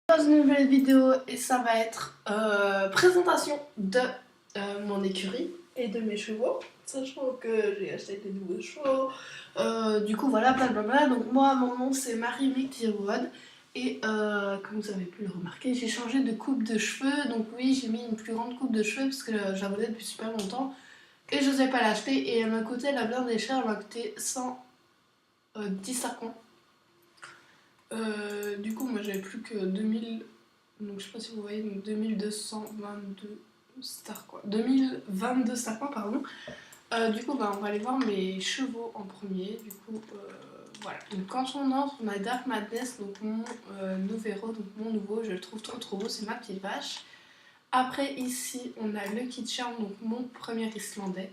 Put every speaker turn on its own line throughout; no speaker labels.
Dans une nouvelle vidéo et ça va être présentation de mon écurie et de mes chevaux, sachant que j'ai acheté des nouveaux chevaux, du coup voilà blablabla. Donc moi mon nom c'est Marie-Mick Tirode et comme vous avez pu le remarquer, j'ai changé de coupe de cheveux. Donc oui, j'ai mis une plus grande coupe de cheveux parce que je la voulais depuis super longtemps et je n'osais pas l'acheter et elle m'a coûté la blinde des chers, elle m'a coûté 110 francs. Du coup moi j'avais plus que 2000, donc je sais pas si vous voyez, donc 2222 stars quoi, 2022 stars quoi, pardon. Du coup bah on va aller voir mes chevaux en premier, du coup voilà. Donc quand on entre on a Dark Madness, donc mon Novero, donc mon nouveau, je le trouve trop beau, c'est ma petite vache. Après ici on a Lucky Charm, donc mon premier islandais.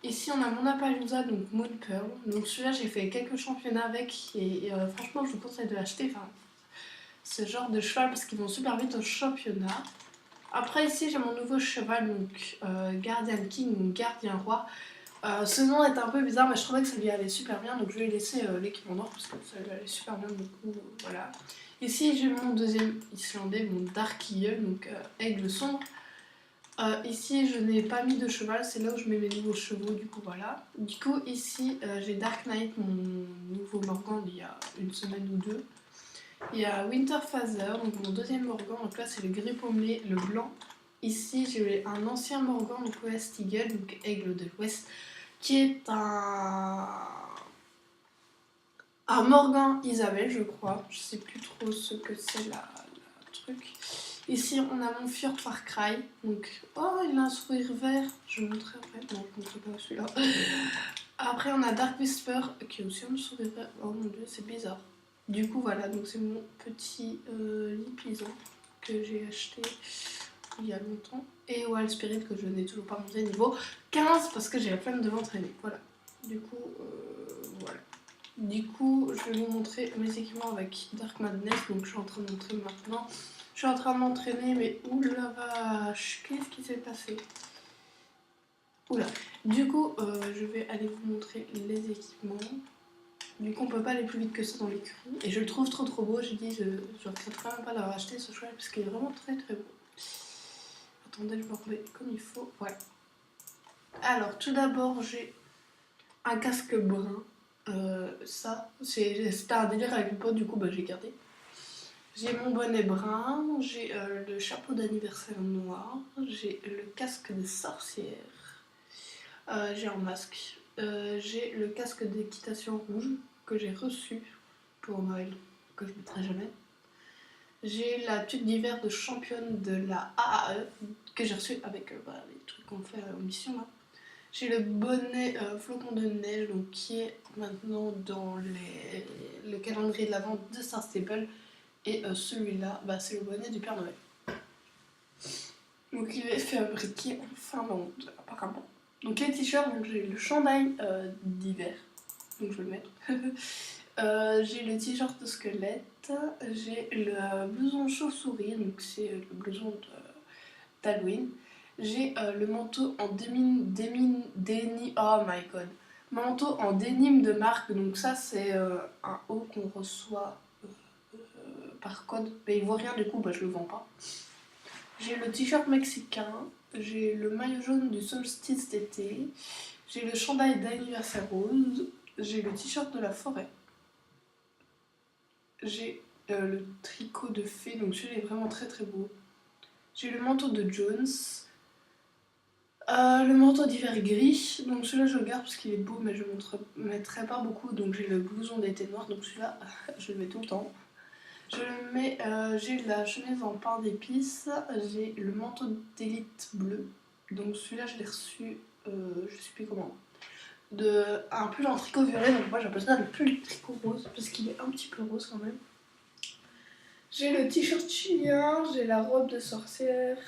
Ici on a Monapalooza, donc Moon Pearl. Donc celui-là j'ai fait quelques championnats avec et franchement je vous conseille de l'acheter. Enfin, ce genre de cheval parce qu'ils vont super vite au championnat. Après ici j'ai mon nouveau cheval, donc Guardian King ou Gardien Roi. Ce nom est un peu bizarre mais je trouvais que ça lui allait super bien, donc je vais laisser l'équipement d'or parce que ça lui allait super bien, du coup voilà. Ici j'ai mon deuxième islandais, mon Dark Eagle, donc aigle sombre. Ici je n'ai pas mis de cheval, c'est là où je mets mes nouveaux chevaux, du coup voilà. Du coup ici j'ai Dark Knight, mon nouveau Morgan il y a une semaine ou deux. Il y a Winter Phaser, donc mon deuxième Morgan, donc là c'est le gris pommelé, le blanc. Ici j'ai un ancien Morgan, donc West Eagle, donc aigle de l'Ouest, qui est un Morgan Isabelle je crois, je sais plus trop ce que c'est la truc. Ici on a mon Fjord Far Cry, donc oh il a un sourire vert, je vous montrerai après, non je ne montrerai pas celui-là. Après on a Dark Whisper qui a aussi un sourire vert, oh mon dieu c'est bizarre. Du coup voilà, donc c'est mon petit lipisan que j'ai acheté il y a longtemps. Et Wild Spirit que je n'ai toujours pas monté niveau 15 parce que j'ai la flemme de m'entraîner. Voilà. Du coup, voilà. Du coup, je vais vous montrer mes équipements avec Dark Madness. Donc je suis en train de montrer maintenant. Je suis en train de m'entraîner, mais oula la vache, qu'est-ce qui s'est passé? Oula. Du coup, je vais aller vous montrer les équipements. Du coup on peut pas aller plus vite que ça dans l'écurie. Et je le trouve trop beau, j'ai dit je regrette vraiment pas d'avoir acheté ce cheval parce qu'il est vraiment très beau. Attendez, je me remets comme il faut, voilà. Alors tout d'abord j'ai un casque brun. Ça, c'était un délire avec mon pote, du coup bah, j'ai gardé. J'ai mon bonnet brun, j'ai le chapeau d'anniversaire noir, j'ai le casque de sorcière, j'ai un masque, j'ai le casque d'équitation rouge que j'ai reçu pour Noël, que je ne mettrai jamais. J'ai la tuque d'hiver de championne de la AAE que j'ai reçue avec les trucs qu'on fait en mission là. J'ai le bonnet flocon de neige, donc qui est maintenant dans le calendrier de la vente de Saint-Staple. Et celui-là, bah, c'est le bonnet du Père Noël. Donc il est fabriqué en Finlande apparemment. Donc les t-shirts, j'ai le chandail d'hiver, donc je vais le mettre. J'ai le t-shirt de squelette, j'ai le blouson chauve-souris, donc c'est le blouson d'Halloween. J'ai le manteau en oh my god, manteau en dénime de marque, donc ça c'est un haut qu'on reçoit par code, mais il vaut rien du coup, bah, je le vends pas. J'ai le t-shirt mexicain, j'ai le maillot jaune du solstice d'été, j'ai le chandail d'anniversaire rose, j'ai le t-shirt de la forêt. J'ai le tricot de fée, donc celui-là est vraiment très beau. J'ai le manteau de Jones, le manteau d'hiver gris, donc celui-là je le garde parce qu'il est beau mais je ne mettrai pas beaucoup. Donc j'ai le blouson d'été noir, donc celui-là je le mets tout le temps. Je le mets, j'ai la chemise en pain d'épices, j'ai le manteau d'élite bleu, donc celui-là je l'ai reçu, je sais plus comment, un pull en tricot violet, donc moi j'appelle ça le pull tricot rose parce qu'il est un petit peu rose quand même. J'ai le t-shirt chilien, j'ai la robe de sorcière,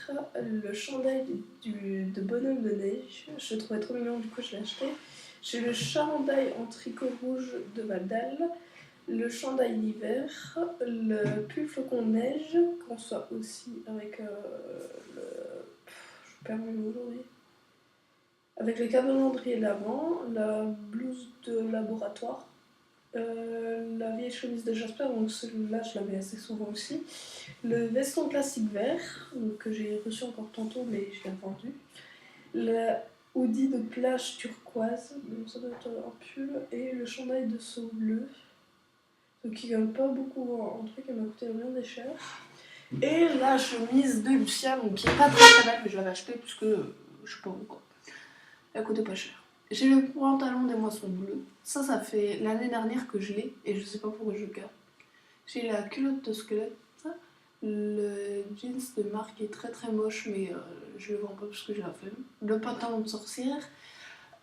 le chandail de bonhomme de neige, je le trouvais trop mignon, du coup je l'ai acheté. J'ai le chandail en tricot rouge de Vadal, le chandail d'hiver, le pull flocon de neige, qu'on soit aussi avec je perds mon mot aujourd'hui. Avec le calendrier de l'avant, la blouse de laboratoire. La vieille chemise de Jasper, donc celui-là je l'avais assez souvent aussi. Le veston classique vert, donc, que j'ai reçu encore tantôt mais je l'ai vendu. La hoodie de plage turquoise, donc ça doit être un pull, et le chandail de seau bleu. Donc il gagne pas beaucoup en truc, elle m'a coûté bien des cher. Et la chemise de Lucia, donc qui est pas très belle, mais je l'avais achetée puisque je sais pas pourquoi. Elle coûtait pas cher. J'ai le pantalon des moissons bleues. Ça fait l'année dernière que je l'ai et je sais pas pourquoi je le garde. J'ai la culotte de squelette, le jeans de marque est très très moche, mais je le vends pas parce que j'ai la flemme. Le pantalon de sorcière.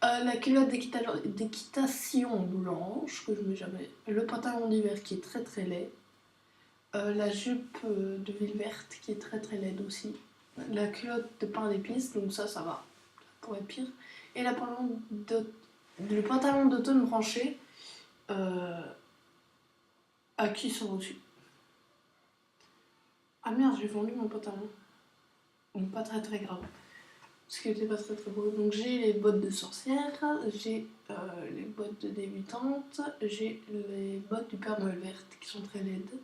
La culotte d'équitation blanche que je mets jamais. Le pantalon d'hiver qui est très très laid. La jupe de ville verte qui est très très laide aussi. La culotte de pain d'épices, donc ça va, ça pourrait être pire. Et le pantalon d'automne branché à qui sont aussi. Ah merde, j'ai vendu mon pantalon. Bon, pas très très grave. Parce qu'il était pas très très beau. Donc j'ai les bottes de sorcière, j'ai les bottes de débutante, j'ai les bottes du Père Noël verte qui sont très laides.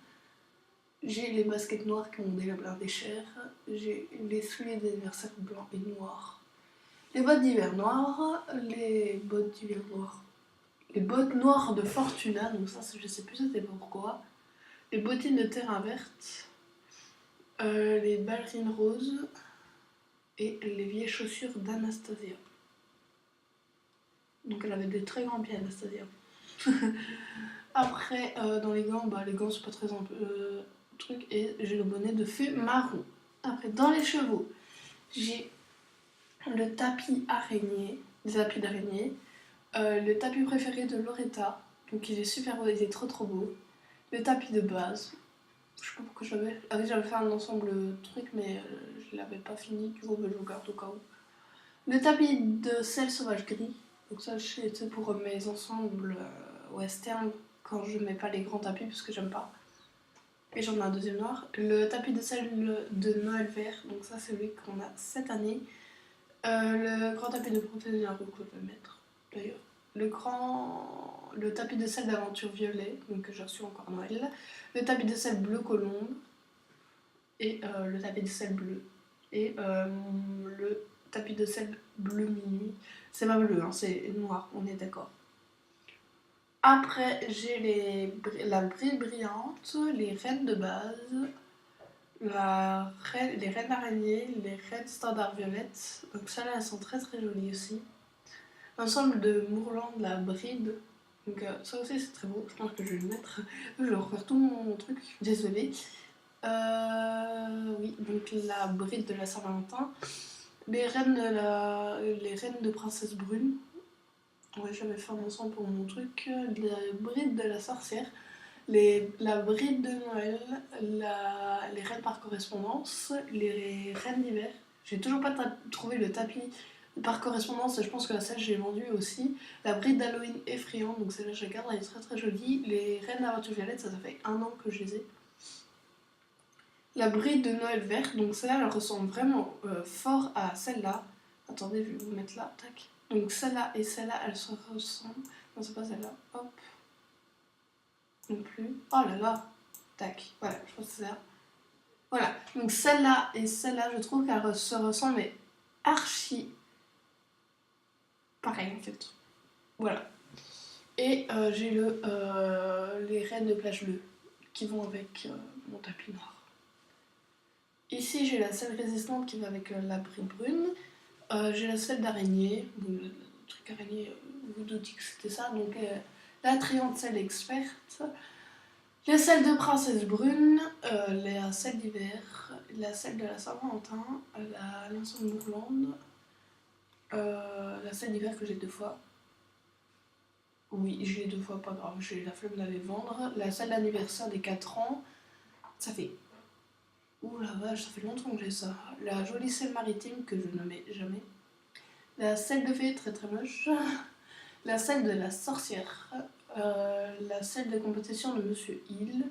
J'ai les baskets noires qui ont déjà blindé cher. J'ai les souliers d'anniversaire blancs et noirs. Les bottes d'hiver noires, les bottes d'hiver noires. Les bottes noires de Fortuna, donc ça je sais plus c'était pourquoi. Les bottines de terrain vertes. Les ballerines roses. Et les vieilles chaussures d'Anastasia. Donc elle avait des très grands pieds, Anastasia. Après, dans les gants c'est pas très truc. Et j'ai le bonnet de fée marron. Après, dans les chevaux, j'ai le tapis araignée, des tapis d'araignée. Le tapis préféré de Loretta. Donc il est super beau, il est trop trop beau. Le tapis de base. Je sais pas pourquoi j'avais. Ah oui, j'avais fait un ensemble truc, mais je l'avais pas fini. Du coup, je le garde au cas où. Le tapis de sel sauvage gris. Donc ça, c'est pour mes ensembles western quand je mets pas les grands tapis parce que j'aime pas. Et j'en ai un deuxième noir. Le tapis de sel de Noël vert. Donc ça, c'est celui qu'on a cette année. Le grand tapis de protéger que je vais mettre d'ailleurs. Le tapis de sel d'aventure violet, donc que j'ai reçu encore à Noël. Le tapis de sel bleu colombe. Et le tapis de sel bleu. Et le tapis de sel bleu minuit. C'est pas bleu, hein, c'est noir, on est d'accord. Après, j'ai la bride brillante, les reines de base, les reines araignées, les reines standard violettes. Donc celles-là, elles sont très très jolies aussi. L'ensemble de Mourland, la bride. Donc ça aussi c'est très beau, je pense que je vais le mettre. Je vais refaire tout mon truc, désolée. Oui, donc la bride de la Saint-Valentin. Les reines de Princesse Brune. Ouais, j'avais fait un ensemble pour mon truc. La bride de la sorcière. La bride de Noël. Les reines par correspondance. Les reines d'hiver. J'ai toujours pas trouvé le tapis par correspondance. Je pense que celle j'ai vendue aussi. La bride d'Halloween effrayante. Donc celle-là je la garde, elle est très très jolie. Les reines d'aventure violette, ça fait 1 an que je les ai. La bride de Noël verte, donc celle-là, elle ressemble vraiment fort à celle-là. Attendez, je vais vous mettre là, tac. Donc celle-là et celle-là, elles se ressemblent. Non, c'est pas celle-là, hop. Non plus. Oh là là, tac. Voilà, je pense que c'est ça. Voilà, donc celle-là et celle-là, je trouve qu'elles se ressemblent, mais archi pareil en fait. Voilà. Et j'ai les reines de plage bleue qui vont avec mon tapis noir. Ici, j'ai la selle résistante qui va avec la bride brune. J'ai la selle d'araignée. Bon, le truc araignée, vous doutez que c'était ça. Donc, la triante selle experte. La selle de princesse brune. La selle d'hiver. La selle de la Saint-Valentin. L'ensemble Mourlande. La selle d'hiver que j'ai 2 fois. Oui, j'ai 2 fois, pas grave. J'ai la flemme d'aller vendre. La selle d'anniversaire des 4 ans. Ça fait. Ouh la vache, ça fait longtemps que j'ai ça. La jolie selle maritime que je ne mets jamais. La selle de fée, très très moche. La selle de la sorcière. La selle de compétition de Monsieur Hill.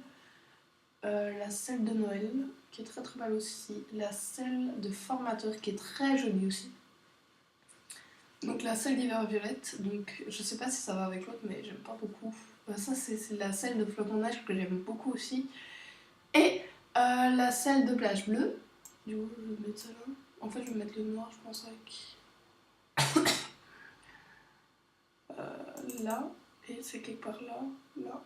La selle de Noël, qui est très très belle aussi. La selle de formateur, qui est très jolie aussi. Donc la selle d'hiver violette. Donc je sais pas si ça va avec l'autre, mais j'aime pas beaucoup. Ça c'est la selle de flocon neige que j'aime beaucoup aussi. Et la selle de plage bleue. Du coup je vais mettre ça là. En fait je vais mettre le noir je pense avec là. Et c'est quelque part là. Là.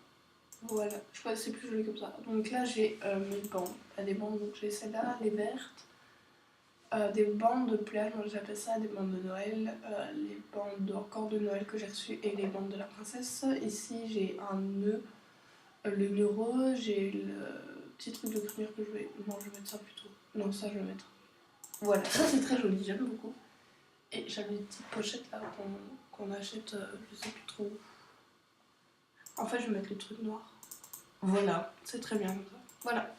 Voilà, je crois que c'est plus joli comme ça. Donc là j'ai mes bandes. Des bandes, donc j'ai celle-là, les vertes. Des bandes de plage, moi j'appelle ça des bandes de Noël, les bandes encore de Noël que j'ai reçues et les bandes de la princesse. Ici j'ai un nœud, le nœud rose, j'ai le petit truc de crinière que je vais... Non, je vais mettre ça plutôt. Non, ça je vais mettre. Voilà, ça c'est très joli, j'aime beaucoup. Et j'avais des petites pochettes là qu'on achète, je sais plus trop. En fait je vais mettre le truc noir. Voilà, c'est très bien comme ça. Voilà.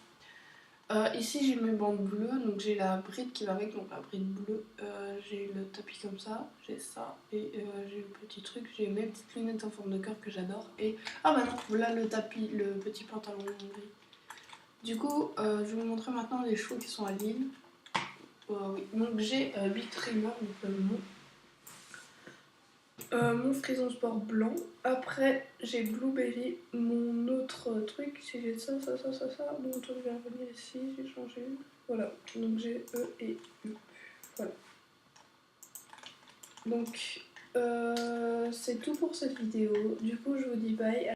Ici j'ai mes bandes bleues, donc j'ai la bride qui va avec, donc la bride bleue, j'ai le tapis comme ça, j'ai ça, et j'ai le petit truc, j'ai mes petites lunettes en forme de cœur que j'adore, et... Ah bah non, voilà le tapis, le petit pantalon gris. Du coup, je vais vous montrer maintenant les cheveux qui sont à l'île. Oui. Donc j'ai 8 trimmers, mon frison sport blanc. Après, j'ai Blueberry, mon autre truc. Si j'ai ça, mon truc vient revenir ici. J'ai changé une. Voilà, donc j'ai E et U. Voilà. Donc, c'est tout pour cette vidéo. Du coup, je vous dis bye.